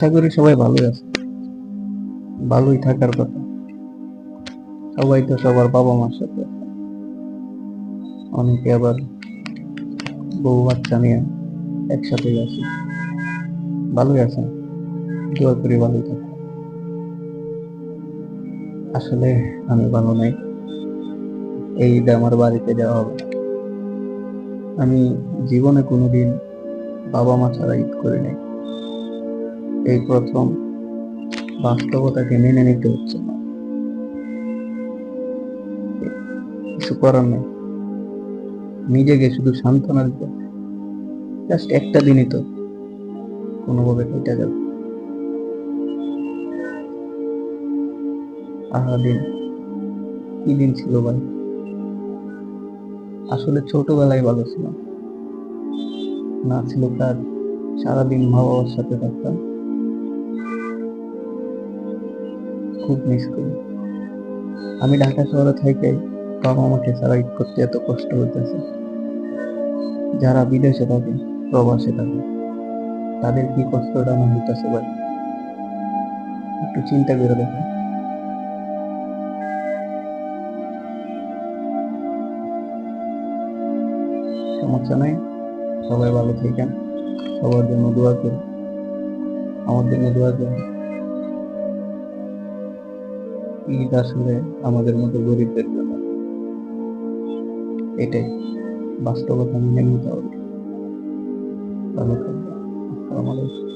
আশা করি সবাই ভালোই আছে, ভালোই থাকার কথা। সবাই তো সবার বাবা মার সাথে আছে। অনেকে আবার বউ বাচ্চা নিয়ে একসাথেই আছে, ভালোই আছে। দোয়া করি ভালোই থাকে। আসলে আমি ভালো নাই। এই ঈদে আমার বাড়িতে যাওয়া হবে না। আমি জীবনে কোনোদিন বাবা মা ছাড়া ঈদ করি নাই। এই প্রথম বাস্তবতাকে মেনে নিতে হচ্ছে না, কিছু করার নেই। নিজেকে শুধু সান্ত্বনা দিতে, জাস্ট একটা দিনই তো কোনোভাবে কেটে যাবে। আহা দিন, কি দিন ছিল ভাই। আসলে ছোটবেলায় ভালো ছিল, না ছিল কাজ, সারাদিন মা বাবার সাথে থাকতাম। খুব মিস করি। আমি ঢাকা শহরে থেকে বাবা মাকে ছাড়া ঈদ করতে এত কষ্ট হইতেছে। যারা বিদেশে থাকে, প্রবাসে থাকে, তাদের কি কষ্টটা না হইতেছে ভাই, একটু চিন্তা করে দেখেন। সমস্যা নাই, সবাই ভালো থাকেন, সবার জন্য দোয়া করি, আমার জন্য দোয়া করি। ঈদ আসলে আমাদের মতো গরিবদের জন্য, এটাই বাস্তবতা মেনে নিতে হবে। ভালো থাকবেন। আসসালামু আলাইকুম।